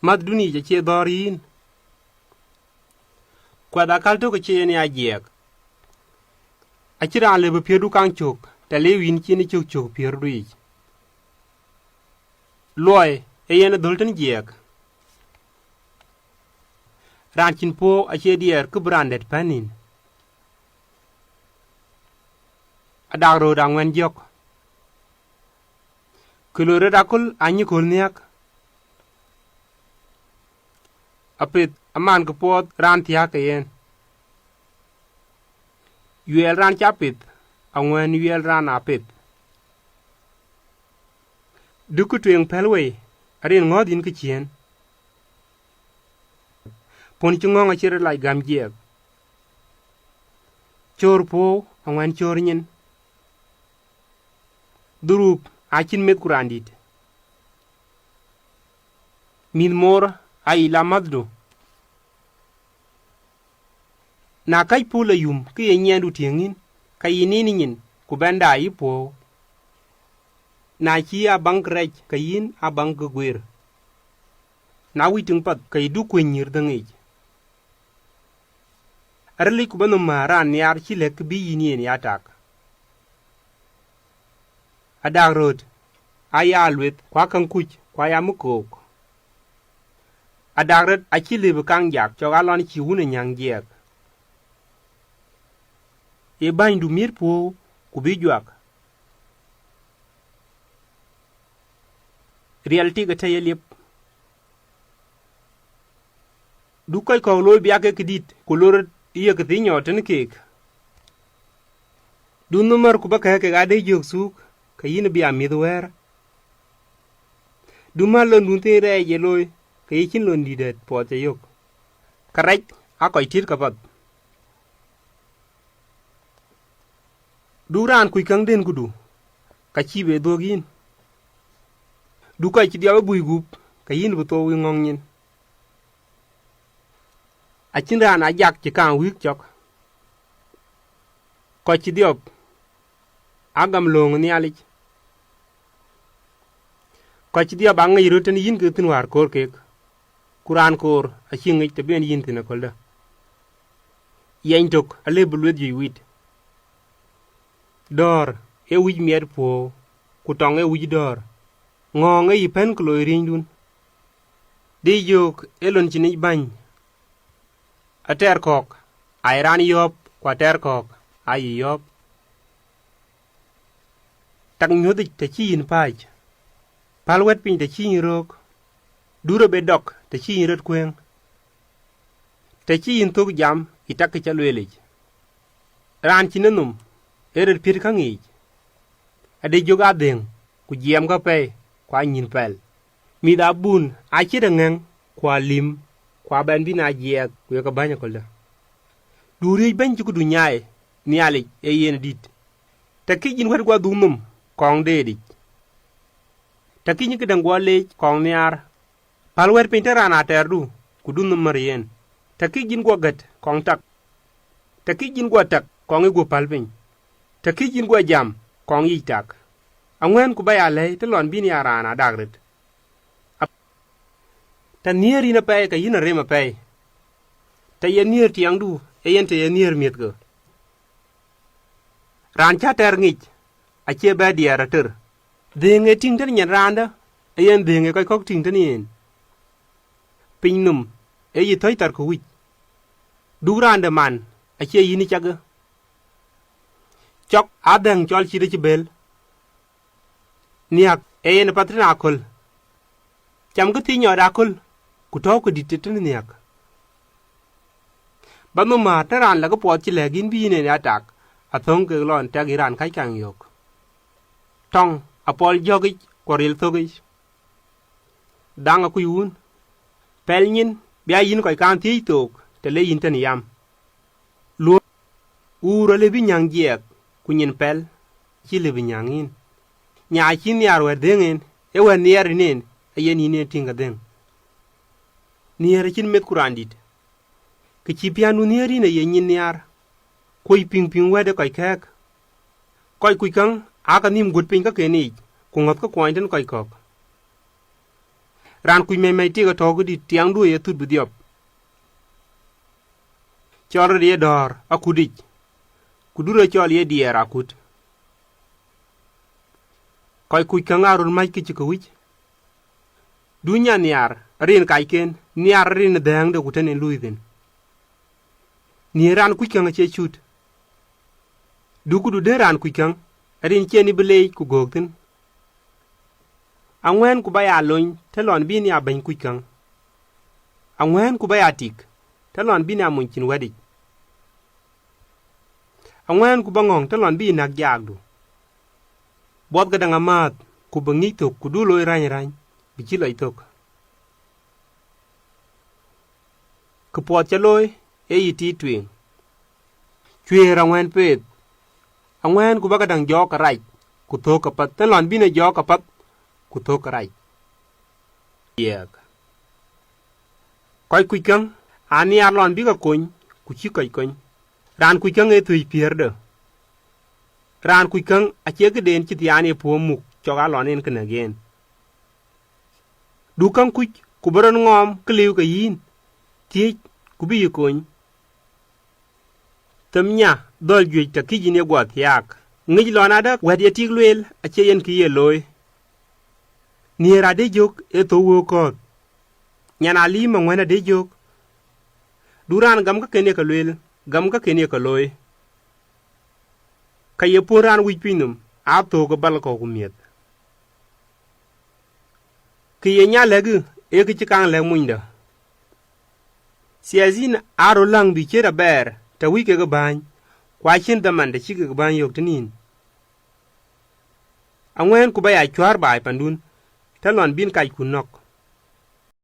Mat duni ja che dorin. Kwa da kalto ke che ni ajek. Achira le bu pierdu kang chok, ta le win chi ni chok chok pierdu ich. Loy e yen dulten jek. Ran chin po a che dier ku brandet panin. Adagro dangwen jok. Kulore dakul anyi kulniak. Apit aman ke pot ran tiak yen. Yuel ran chapit, angwen yuel ran apit. Duku tuyeng pelwe, arin ngodin ke chien. Pon chungong achir lai gam jek. Chor po, angwen chor nyin. Durup, achin met kurandit. Min mor, ai la maddu. Na kai pula yum ki yenyendu tiengin, kai inini nyin, kubenda ipo. Na chi a bang rej, kayin a bang gugwir. Na witung pat kai du kwenyir dangej. Arli kubanu maran niar chilek bi yinien yatak. Adag rod, aya alwet, kwa kang kuch, kwa ya mukok. Adag rod, achili bukang jak, chogalon chi wune nyang jek. E bain du mir po, kubijuak. Reality ga taye lip. Du koy ko loy biake kidit, kulor iya kitinyo ten kek. Du numar kubaka ke gade jok suk, kayin bi amidwer. Du malon dunte re yeloy, kayin lon didet pote yok. Karaj akoy tir kapat. Duran kuy kang den kudu, kachibe dogin. Du koy chidiawe buy gup, kayin buto wi ngong nyin. Achin ran ajak chikan wik chok. Koy chidiop, agam long ni alich. Koy chidiop angay roten yin kutin war kor kek. Kuran kor, achingay tabian yin tinakolda. Yain tok, ale bulwet yuwit. Dor, e wij mier po, kutong e wij dor. Ngong e yipen kulo irindun. Di yok, elon chinik bany. A ter kok, ay ran yop, kwa ter kok, ay yop. Tak nyodik te chi yin pach. Palwet pin te chi yin rok. Duro bedok te chi yin rot kweng. Te chi yin tuk jam, itak ke chalwelej. Ran chinenum, eret pir kangij. Ade joga deng, ku jiem ka pay, kwa nyin pel. Mida bun, achida ngeng, kwa lim, kwa ben bina jiek, kuya ka banya kolda. Duri ben chuku dunyae, ni alik, e yen dit. Taki jin wet gwa dunum, kong dedik. Taki nyiki dang gwa lej, kong niar. Palwer pinteran aterdu, kudunum marien. Taki jin gwa gat, kong tak. Taki jin gwa tak, kong e gwa palping. Taki jin gwa jam, kong yitak. Angwen kubaya lay, telon bini arana dagret. Ta nier ina pay ka yina rema pay. Ta yen nier tiang du, e yen te yen nier miet go. Ran cha ter ngich, a che ba diara ter. Denge ting ten nyen randa, e yen denge koi kok ting ten yen. Pin num, e yi toy tar ko wich. Du randa man, a che yini chaga. Chok adang chol chide chibel. Niak, e yen patrina akol. Cham ko ti nyod akol. Kuto ko ditetin niak. Banu ma taran laga pot chi legin bi ne atak. Athong ke lon tag iran kai kang yok. Tong apol jogi koril thogi. Dang aku yun. Pel nyin bia yin koi kan ti tok te le yin ten yam. Lu uro le bi nyang jiek kunyin pel chi le bi nyangin. Nya chin yar wer dengen e wer nier nen ayen ine tinga deng. Nier chin met kurandit. Ke chi pianu nieri ne yen niar. Koi ping ping wede koi kek. Koi kui kang aka nim gut ping ka kenij. Kungot ka kwainten koi kok. ran kuj mai ti ga to ko di tiang du ye tut bu diop chol ye dor akudic kuduro chol ye dier akut koy kuj ka ngarun maj ki ko wich dunya niar rin kai ken niar rin dang de kutene luiden ni ran kuj ka che chut dukudu de ran kuj kan rin cheni belej ku gogtin angwen ku baya loñ telon bi ni aban kuj kan angwen ku baya tik telon bi na muncin wadi angwen ku bangong telon bi nak jagdu bot ga danga mat ku bangi tok ku du loy rany bi ci loy tok ku pot ca loy e yiti twing chwera ngwen pet angwen ku baga dang jok raj ku tok pat telon bi ne jok pat ku tok raj yek koy kuj kan ani arlon bi ga koñ ku ci koy koñ ran kuj kan e tuy pierde ran kuj kan a che ga den ci tiane po muk choga lonen kana gen du kan kuj ku boron ngom kliu ka yin ti ku bi koñ tamnya dol juj ta kijine gwat yak ngij lona da wad ye tiglwel a che yen ki ye loy ni ra de jok e to wo ko nyana li ma ngwana de jok duran gam ka kene ka lwel gam ka kene ka loy ka ye poran wi pinum a to go bal ko gumiet ki ye nya legu e ki kan le munda siazin aro lang bi chera ber ta wi ke ga ban kwa chin da man da chi ga ban yok tinin angwen ku baya chwar bai pandun talon bin kai kunok